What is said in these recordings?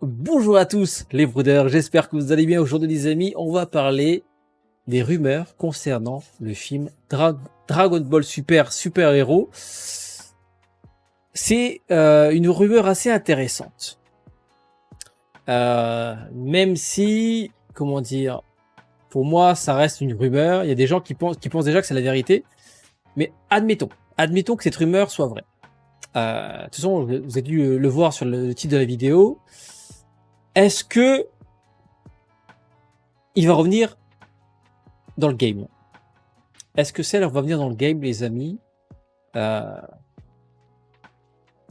Bonjour à tous les brooders, j'espère que vous allez bien. Aujourd'hui les amis, on va parler des rumeurs concernant le film Dragon Ball Super Hero. C'est une rumeur assez intéressante. Même si, comment dire, pour moi ça reste une rumeur, il y a des gens qui pensent déjà que c'est la vérité, mais admettons que cette rumeur soit vraie. De toute façon, vous avez dû le voir sur le titre de la vidéo. Est-ce que il va revenir dans le game? Est-ce que Cell va venir dans le game, les amis? Vous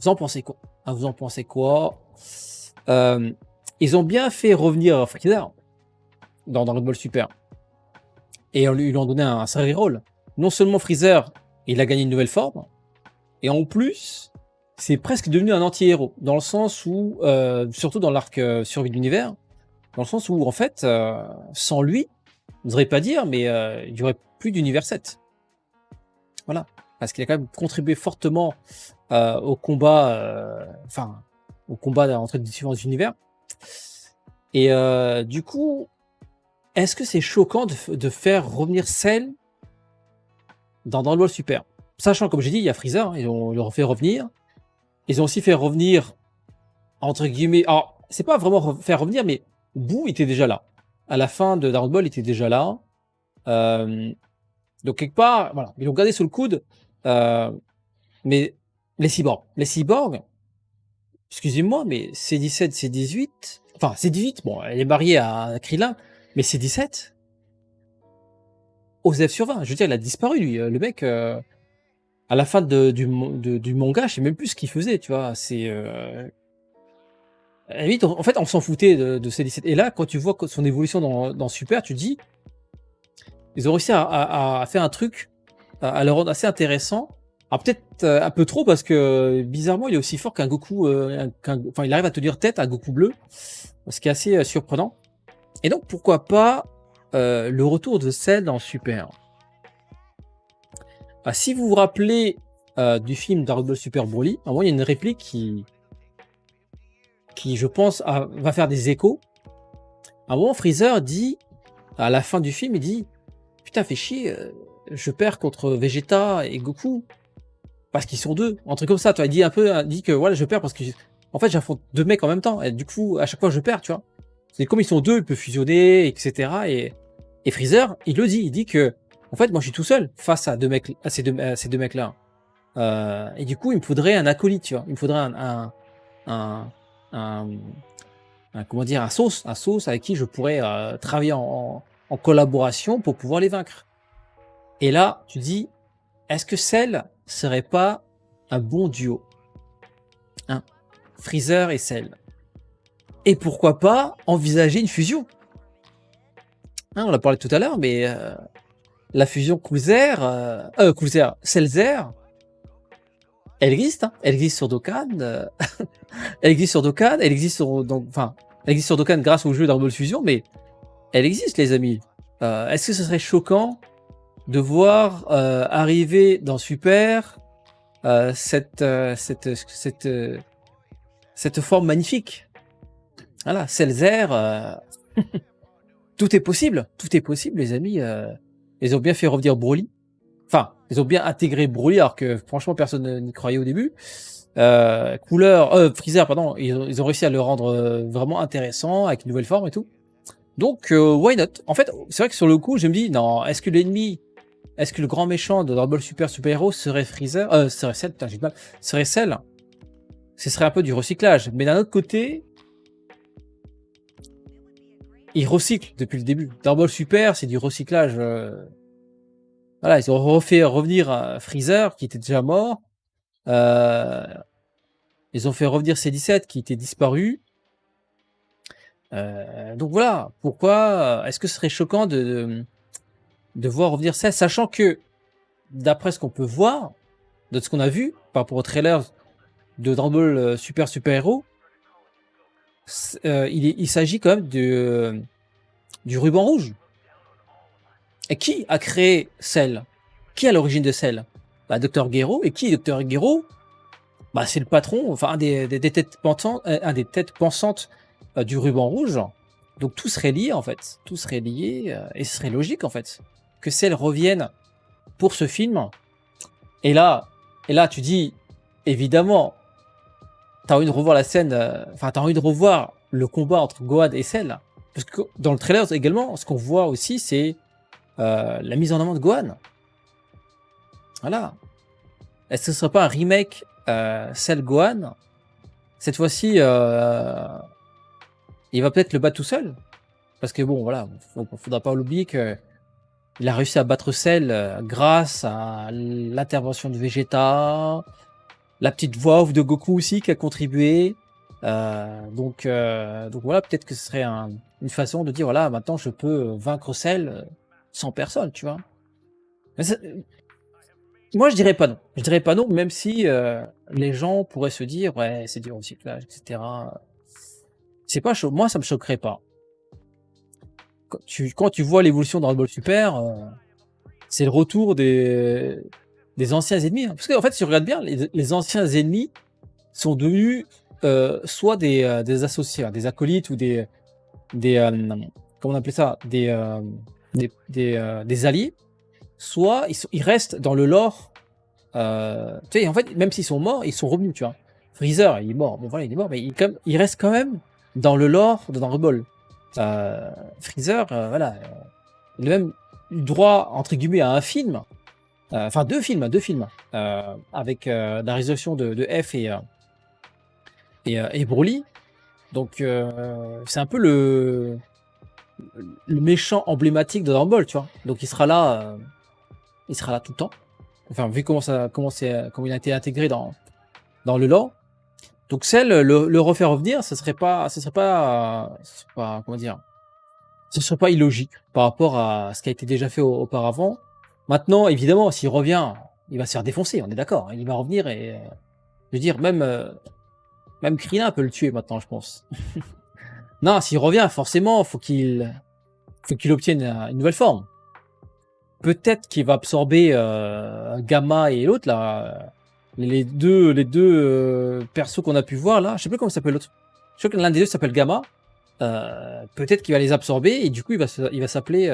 en pensez quoi? Vous en pensez quoi? Ils ont bien fait revenir Freezer dans Dragon Ball Super. Et ils lui ont donné un sacré rôle. Non seulement Freezer, il a gagné une nouvelle forme, et en plus, c'est presque devenu un anti-héros. Dans le sens où, surtout dans l'arc survie de l'univers, dans le sens où, en fait, sans lui, je ne voudrais pas dire, mais il n'y aurait plus d'univers 7. Voilà. Parce qu'il a quand même contribué fortement au combat, au combat entre les différents univers. Et du coup, est-ce que c'est choquant de faire revenir Cell dans Dragon Ball Super? Sachant, comme j'ai dit, il y a Freezer, hein, ils l'ont fait revenir. Ils ont aussi fait revenir, entre guillemets, alors, c'est pas vraiment faire revenir, mais Boo était déjà là. À la fin de Dragon Ball, il était déjà là. Donc, quelque part, voilà, ils l'ont gardé sous le coude. Mais les cyborgs, excusez-moi, mais C17, C18, enfin, C18, bon, elle est mariée à Krillin, mais C17, OZF sur 20, je veux dire, il a disparu, lui. Le mec, à la fin du manga, je sais même plus ce qu'il faisait, tu vois. C'est. À la limite, en fait, on s'en foutait de C17. Et là, quand tu vois son évolution dans Super, tu te dis, ils ont réussi à faire un truc, à le rendre assez intéressant. Alors peut-être un peu trop, parce que bizarrement, il est aussi fort qu'un Goku. Enfin, il arrive à tenir tête à Goku bleu, ce qui est assez surprenant. Et donc, pourquoi pas le retour de Cell dans Super. Si vous vous rappelez du film Dragon Ball Super Broly, à un moment, il y a une réplique qui je pense, va faire des échos. À un moment, Freezer dit, à la fin du film, il dit « Putain, fais chier, je perds contre Vegeta et Goku, parce qu'ils sont deux. » Un truc comme ça, tu vois. Il dit que voilà, je perds parce que, en fait, j'affronte deux mecs en même temps. Et du coup, à chaque fois, je perds, tu vois. C'est comme ils sont deux, ils peuvent fusionner, etc. Et Freezer, il le dit. Il dit que, en fait, moi, je suis tout seul face à ces deux mecs-là. Et du coup, il me faudrait un acolyte, tu vois. Il me faudrait comment dire, un sauce avec qui je pourrais travailler en collaboration pour pouvoir les vaincre. Et là, tu dis, est-ce que Cell serait pas un bon duo, hein? Freezer et Cell. Et pourquoi pas envisager une fusion, hein, on l'a parlé tout à l'heure, mais la fusion Cell-Zer, elle existe, hein. Elle existe sur Dokkan. Elle existe sur Dokkan, elle existe sur Dokkan grâce au jeu Dragon Ball Fusion, mais elle existe, les amis. Est-ce que ce serait choquant de voir arriver dans Super cette forme magnifique? Voilà, Cell-Zer, tout est possible, les amis. Ils ont bien fait revenir Broly. Enfin, ils ont bien intégré Broly, alors que franchement, personne n'y croyait au début. Freezer, pardon, ils ont réussi à le rendre vraiment intéressant, avec une nouvelle forme et tout. Donc, why not? En fait, c'est vrai que sur le coup, je me dis, non, est-ce que le grand méchant de Dragon Ball Super Hero serait Freezer? Serait Cell, putain, j'ai du mal. Serait Cell? Ce serait un peu du recyclage. Mais d'un autre côté, ils recyclent depuis le début. Dragon Ball Super, c'est du recyclage. Voilà, ils ont refait revenir Freezer, qui était déjà mort. Ils ont fait revenir C17, qui était disparu. Donc voilà, pourquoi est-ce que ce serait choquant de voir revenir ça, sachant que, d'après ce qu'on peut voir, de ce qu'on a vu par rapport au trailer de Dragon Ball Super Hero, il s'agit quand même du ruban rouge. Et qui a créé Cell? Qui est à l'origine de Cell? Bah, Dr. Gero. Et qui est Dr. Gero? Bah, c'est le patron, enfin un des têtes pensantes du ruban rouge. Donc tout serait lié en fait. Tout serait lié et ce serait logique en fait. Que Cell revienne pour ce film. Et là, tu dis, évidemment, t'as envie de revoir la scène, t'as envie de revoir le combat entre Gohan et Cell. Parce que dans le trailer également, ce qu'on voit aussi, c'est la mise en avant de Gohan. Voilà. Est-ce que ce ne serait pas un remake Cell Gohan? Cette fois-ci, il va peut-être le battre tout seul. Parce que bon, voilà, faudra pas l'oublier que il a réussi à battre Cell grâce à l'intervention de Vegeta, la petite voix off de Goku aussi qui a contribué. Donc voilà, peut-être que ce serait une façon de dire voilà, maintenant je peux vaincre Cell sans personne, tu vois. Moi je dirais pas non. Je dirais pas non, même si les gens pourraient se dire ouais, c'est du recyclage, etc. C'est pas chaud. Moi ça me choquerait pas. Quand tu vois l'évolution dans Dragon Ball Super, c'est le retour des anciens ennemis. Parce qu'en fait, si tu regardes bien, les anciens ennemis sont devenus soit des associés, des acolytes ou des comment on appelait ça, des alliés, soit ils restent dans le lore. Tu sais, en fait, même s'ils sont morts, ils sont revenus, tu vois. Freezer, il est mort, bon voilà, il est mort, mais il reste quand même dans le lore de Dragon Ball. Freezer, voilà, il a même eu droit, entre guillemets, à un film, enfin deux films, avec la réalisation de F et Broly. Donc c'est un peu le méchant emblématique de Dragon Ball, tu vois. Donc il sera là tout le temps. Enfin, vu comment il a été intégré dans le lore. Donc Cell, le refaire revenir, ce serait pas comment dire, ce serait pas illogique par rapport à ce qui a été déjà fait auparavant. Maintenant, évidemment, s'il revient, il va se faire défoncer, on est d'accord. Il va revenir et je veux dire, même Krillin peut le tuer maintenant, je pense. Non, s'il revient, forcément, faut qu'il obtienne une nouvelle forme. Peut-être qu'il va absorber Gamma et l'autre là, les deux persos qu'on a pu voir là. Je sais plus comment s'appelle l'autre. Je sais que l'un des deux s'appelle Gamma. Peut-être qu'il va les absorber et du coup il va s'appeler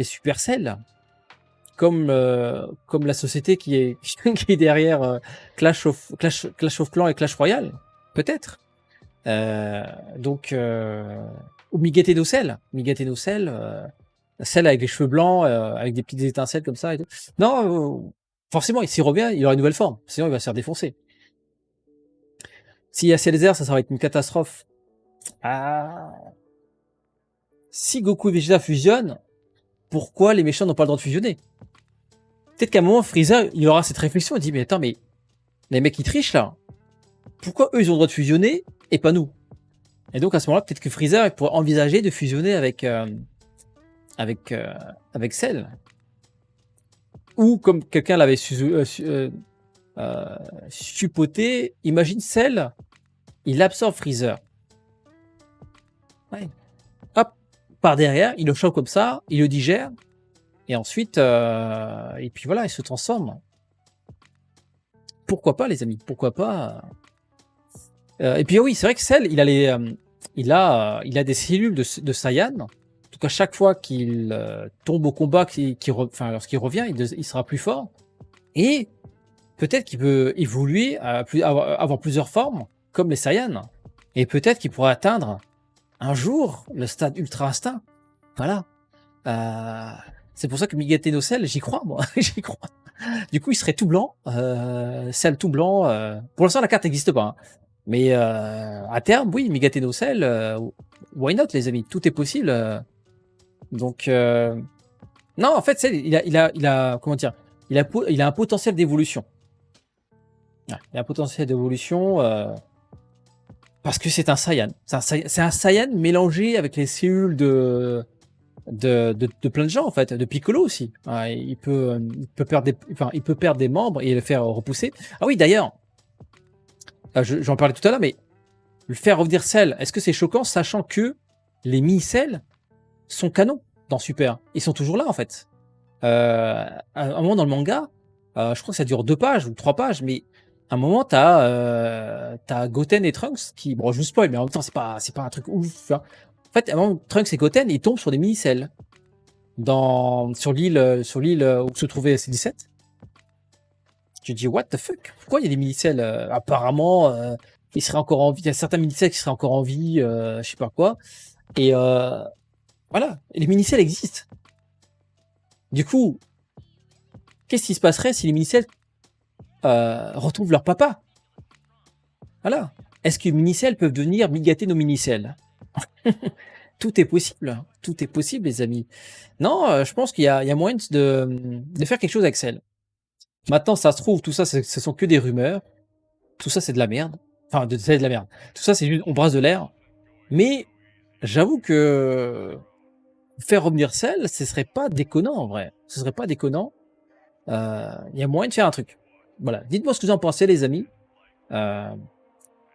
Supercell, comme la société qui est qui est derrière Clash of Clans et Clash Royale, peut-être. Donc ou Migate no Cell, celle avec les cheveux blancs, avec des petites étincelles comme ça et tout. Non, forcément, s'il revient, il aura une nouvelle forme. Sinon, il va se faire défoncer. S'il y a Cellzer, ça va être une catastrophe. Ah. Si Goku et Vegeta fusionnent, pourquoi les méchants n'ont pas le droit de fusionner? Peut-être qu'à un moment, Freezer, il aura cette réflexion, il dit, mais attends, mais les mecs, ils trichent, là. Pourquoi eux, ils ont le droit de fusionner, et pas nous? Et donc, à ce moment-là, peut-être que Freezer pourrait envisager de fusionner avec Cell. Ou, comme quelqu'un l'avait suppoté, imagine Cell, il absorbe Freezer. Ouais. Hop, par derrière, il le chope comme ça, il le digère, et ensuite, et puis voilà, il se transforme. Pourquoi pas, les amis? Pourquoi pas? Et puis oui, c'est vrai que Cell, il a des cellules de Saiyan. En tout cas, chaque fois qu'il tombe au combat, lorsqu'il revient, il sera plus fort. Et peut-être qu'il peut évoluer, avoir plusieurs formes, comme les Saiyans. Et peut-être qu'il pourra atteindre un jour le stade Ultra Instinct. Voilà. C'est pour ça que Migate no Cell, j'y crois, moi. J'y crois. Du coup, il serait tout blanc. Cell tout blanc. Pour l'instant, la carte n'existe pas. Hein. Mais à terme, oui, Migate no Cell, why not, les amis? Tout est possible. Donc, non, en fait, il a comment dire, il a un potentiel d'évolution. Ouais, il a un potentiel d'évolution parce que c'est un Saiyan. C'est un Saiyan mélangé avec les cellules de plein de gens, en fait, de Piccolo aussi. Ouais, il peut perdre des membres et le faire repousser. Ah oui, d'ailleurs, j'en parlais tout à l'heure, mais le faire revenir Cell, est-ce que c'est choquant, sachant que les mini-Cell sont canons dans Super. Ils sont toujours là, en fait. À un moment dans le manga, je crois que ça dure 2 pages ou 3 pages, mais À un moment, t'as Goten et Trunks qui, bon, je vous spoil, mais en même temps, c'est pas un truc ouf. Hein. En fait, à un moment, Trunks et Goten, ils tombent sur des mini-selles sur l'île où se trouvait C17. Tu te dis, what the fuck? Pourquoi il y a des mini-selles apparemment, ils seraient encore en vie. Il y a certains mini-selles qui seraient encore en vie, je sais pas quoi. Et voilà, et les mini-selles existent. Du coup, qu'est-ce qui se passerait si les mini-selles retrouvent leur papa? Voilà. Est-ce que les mini-selles peuvent devenir Migaté nos mini-selles? Tout est possible. Tout est possible, les amis. Non, je pense qu'il y a moyen de faire quelque chose avec Cell. Maintenant, ça se trouve, tout ça, ce sont que des rumeurs. Tout ça, c'est de la merde. Enfin, c'est de la merde. Tout ça, c'est juste, on brasse de l'air. Mais j'avoue que faire revenir Cell, ce serait pas déconnant en vrai. Ce serait pas déconnant. Il y a moyen de faire un truc. Voilà. Dites-moi ce que vous en pensez, les amis.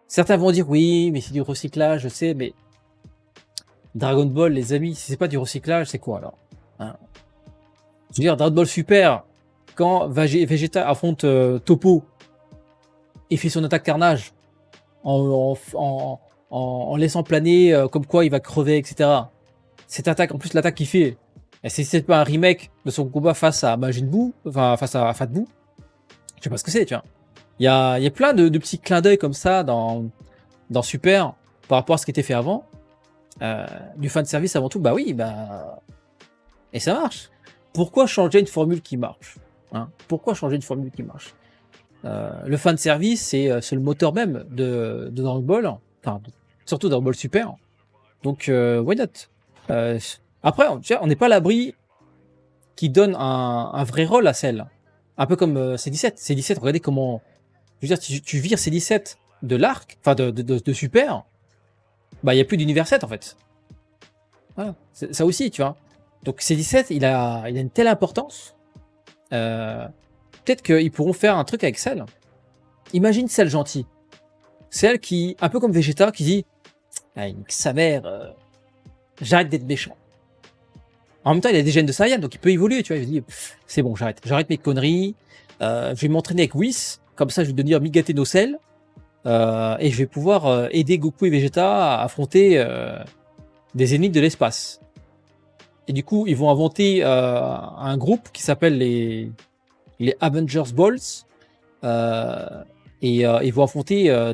Certains vont dire oui, mais c'est du recyclage, je sais, mais Dragon Ball, les amis, si c'est pas du recyclage, c'est quoi alors? Hein? Je veux dire, Dragon Ball Super, quand Vegeta affronte Toppo et fait son attaque carnage en laissant planer comme quoi il va crever, etc. Cette attaque, en plus l'attaque qu'il fait, c'est pas un remake de son combat face à Majin Buu, enfin face à Fat Buu. Je sais pas ce que c'est, tu vois. Il y a plein de petits clins d'œil comme ça dans Super par rapport à ce qui était fait avant. Du fan service avant tout, bah oui, bah. Et ça marche. Pourquoi changer une formule qui marche, hein? Pourquoi changer une formule qui marche? Le fan service, c'est le moteur même de Dragon Ball, enfin, surtout Dragon Ball Super. Donc, why not? Après, on n'est pas à l'abri qui donne un vrai rôle à Cell. Un peu comme C17. C17, regardez comment. Je veux dire, tu vires C17 de l'arc, enfin de Super, bah il n'y a plus d'univers 7 en fait. Voilà. Ça aussi, tu vois. Donc C17, il a une telle importance. Peut-être qu'ils pourront faire un truc avec Cell. Imagine Cell gentil. Cell qui, un peu comme Vegeta, qui dit ah, sa mère, j'arrête d'être méchant. En même temps, il a des gènes de Saiyan, donc il peut évoluer, tu vois. Il dit c'est bon, j'arrête mes conneries. Je vais m'entraîner avec Whis, comme ça je vais devenir Migaté no Cell. Et je vais pouvoir aider Goku et Vegeta à affronter des ennemis de l'espace. Et du coup, ils vont inventer un groupe qui s'appelle les Avengers Balls. Et ils vont affronter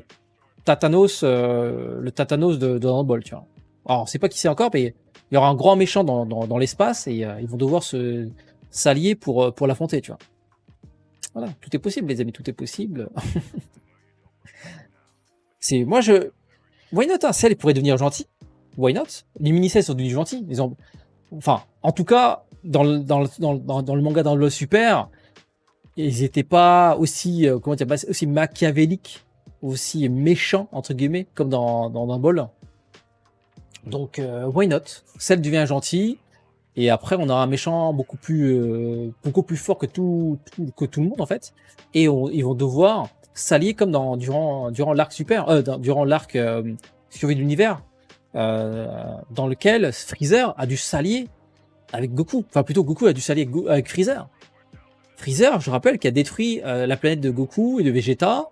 Tatanos, le Tatanos de Dragon Ball, tu vois. Alors, on sait pas qui c'est encore, mais il y aura un grand méchant dans l'espace et ils vont devoir s'allier pour l'affronter, tu vois. Voilà, tout est possible, les amis, tout est possible. Why not, hein, Cell pourrait devenir gentil. Why not? Les mini-cells sont devenus gentils. Enfin, en tout cas, dans le manga dans le Super, ils n'étaient pas aussi, aussi machiavéliques, aussi méchants, entre guillemets, comme dans un bol. Donc, why not? Cell devient gentil, et après, on aura un méchant beaucoup plus fort que tout le monde, en fait. Et ils vont devoir s'allier comme durant l'arc Super, durant l'arc Survie de l'univers, dans lequel Freezer a dû s'allier avec Goku. Enfin, plutôt Goku a dû s'allier avec Freezer. Freezer, je rappelle, qui a détruit la planète de Goku et de Vegeta,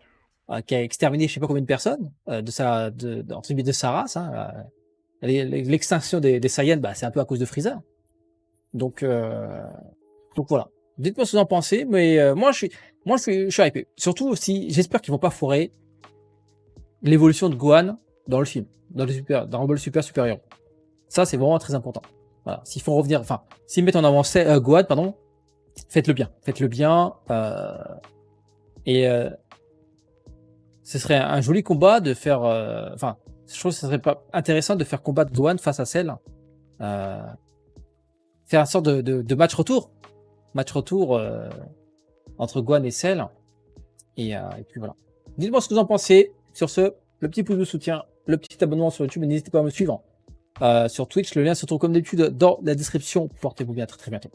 qui a exterminé je sais pas combien de personnes de sa race. Hein, l'extinction des Saiyans, bah, c'est un peu à cause de Freezer. Donc voilà. Dites-moi ce que vous en pensez, mais moi je suis hypé. Surtout si j'espère qu'ils vont pas foirer l'évolution de Gohan dans le film, dans Dragon Ball Super Supérieur. Ça c'est vraiment très important. Voilà. S'ils font revenir, enfin, s'ils mettent en avant Gohan, pardon, faites-le bien. Et ce serait un joli combat de faire. Enfin, je trouve que ce serait pas intéressant de faire combattre Gohan face à Cell. Faire une sorte de match retour. Match retour entre Gohan et Cell. Et puis voilà. Dites-moi ce que vous en pensez. Sur ce, le petit pouce de soutien, le petit abonnement sur YouTube, et n'hésitez pas à me suivre sur Twitch. Le lien se trouve comme d'habitude dans la description. Portez-vous bien, très très bientôt.